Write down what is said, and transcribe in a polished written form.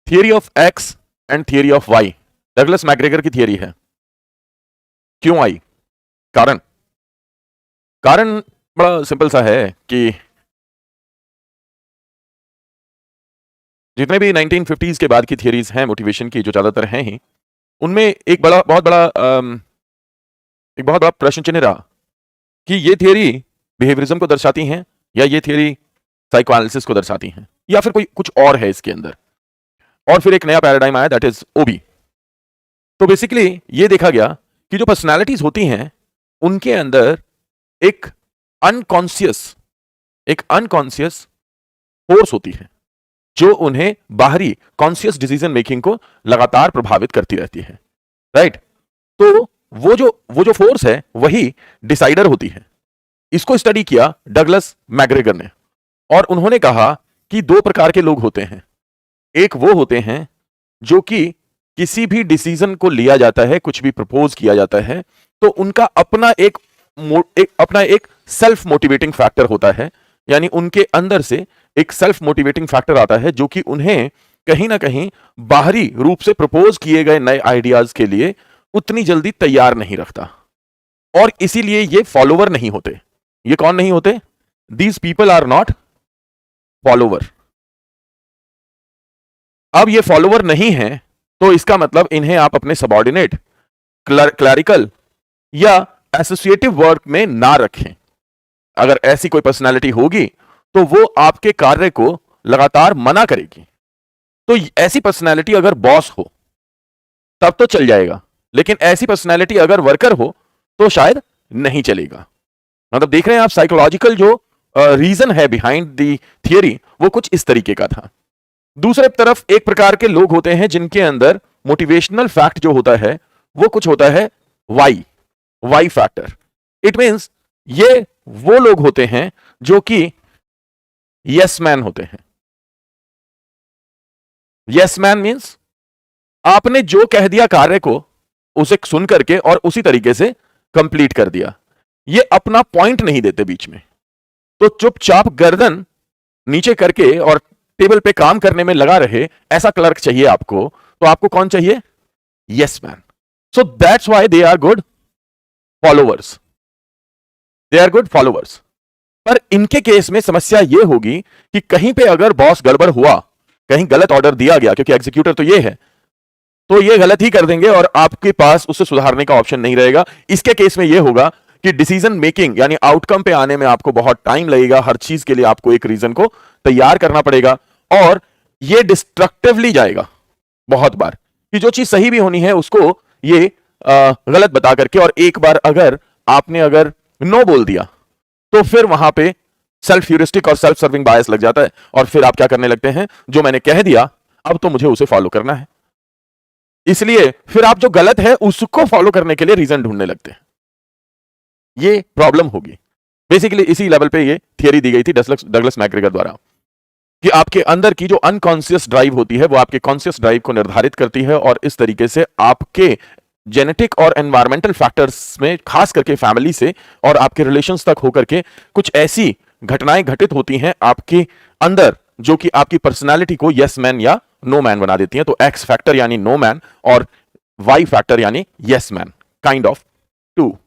Theory of X and theory of Y Douglas McGregor की theory है। क्यों आई? कारण कारण बड़ा सिंपल सा है कि जितने भी 1950s के बाद की थियरीज हैं मोटिवेशन की, जो ज्यादातर हैं ही, उनमें एक बहुत बड़ा प्रश्न चिन्ह रहा कि ये थियरी बिहेवियरिज्म को दर्शाती हैं या ये थियरी साइकोएनालिसिस को दर्शाती हैं या फिर कोई कुछ और है इसके अंदर। और फिर एक नया पैराडाइम आया, दैट इज ओबी। तो बेसिकली ये देखा गया कि जो पर्सनालिटीज होती हैं उनके अंदर एक अनकॉन्शियस फोर्स होती है जो उन्हें बाहरी कॉन्शियस डिसीजन मेकिंग को लगातार प्रभावित करती रहती है, राइट? तो वो जो फोर्स है वही डिसाइडर होती है। इसको स्टडी किया डगलस मैकग्रेगर ने और उन्होंने कहा कि दो प्रकार के लोग होते हैं। एक वो होते हैं जो कि किसी भी डिसीजन को लिया जाता है, कुछ भी प्रपोज किया जाता है, तो उनका अपना एक सेल्फ मोटिवेटिंग फैक्टर होता है, यानी उनके अंदर से एक सेल्फ मोटिवेटिंग फैक्टर आता है जो कि उन्हें कहीं ना कहीं बाहरी रूप से प्रपोज किए गए नए आइडियाज के लिए उतनी जल्दी तैयार नहीं रखता और इसीलिए ये फॉलोवर नहीं होते। ये कौन नहीं होते? These people are not follower. अब ये फॉलोवर नहीं है तो इसका मतलब इन्हें आप अपने सबऑर्डिनेट, क्लरिकल या एसोसिएटिव वर्क में ना रखें। अगर ऐसी कोई पर्सनालिटी होगी तो वो आपके कार्य को लगातार मना करेगी। तो ऐसी पर्सनालिटी अगर बॉस हो तब तो चल जाएगा, लेकिन ऐसी पर्सनालिटी अगर वर्कर हो तो शायद नहीं चलेगा। मतलब देख रहे हैं आप, साइकोलॉजिकल जो रीजन है बिहाइंड द थियरी वो कुछ इस तरीके का था। दूसरे तरफ एक प्रकार के लोग होते हैं जिनके अंदर मोटिवेशनल फैक्ट जो होता है वो कुछ होता है वाई फैक्टर। इट मींस ये वो लोग होते हैं जो कि यस मैन होते हैं। यस मैन मींस आपने जो कह दिया कार्य को उसे सुन करके और उसी तरीके से कंप्लीट कर दिया। ये अपना पॉइंट नहीं देते बीच में, तो चुपचाप गर्दन नीचे करके और टेबल पे काम करने में लगा रहे, ऐसा क्लर्क चाहिए आपको। तो आपको कौन चाहिए? Yes man. So that's why they are good followers. They are good followers. पर इनके केस में समस्या यह होगी कि कहीं पे अगर बॉस गड़बड़ हुआ, कहीं गलत ऑर्डर दिया गया, क्योंकि एग्जीक्यूटर तो ये है, तो ये गलत ही कर देंगे और आपके पास उसे सुधारने का ऑप्शन नहीं रहेगा। इसके केस में यह होगा कि डिसीजन मेकिंग यानी आउटकम पे आने में आपको बहुत टाइम लगेगा। हर चीज के लिए आपको एक रीजन को तैयार करना पड़ेगा और यह डिस्ट्रक्टिवली जाएगा बहुत बार कि जो चीज सही भी होनी है उसको ये गलत बता करके, और एक बार अगर आपने नो बोल दिया तो फिर वहां पे सेल्फ ह्यूरिस्टिक और सेल्फ सर्विंग बायस लग जाता है और फिर आप क्या करने लगते हैं? जो मैंने कह दिया अब तो मुझे उसे फॉलो करना है, इसलिए फिर आप जो गलत है उसको फॉलो करने के लिए रीजन ढूंढने लगते हैं। ये प्रॉब्लम होगी। बेसिकली इसी लेवल पे ये थियरी दी गई थी डगलस मैकग्रेगर द्वारा कि आपके अंदर की जो अनकॉन्शियस ड्राइव होती है वो आपके कॉन्शियस ड्राइव को निर्धारित करती है और इस तरीके से आपके जेनेटिक और एनवायरमेंटल फैक्टर्स में, खास करके फैमिली से और आपके रिलेशंस तक होकर के कुछ ऐसी घटनाएं घटित होती हैं आपके अंदर जो कि आपकी पर्सनालिटी को यस मैन या नो मैन बना देती हैं। तो एक्स फैक्टर यानी नो मैन और वाई फैक्टर यानी yes man, kind of to.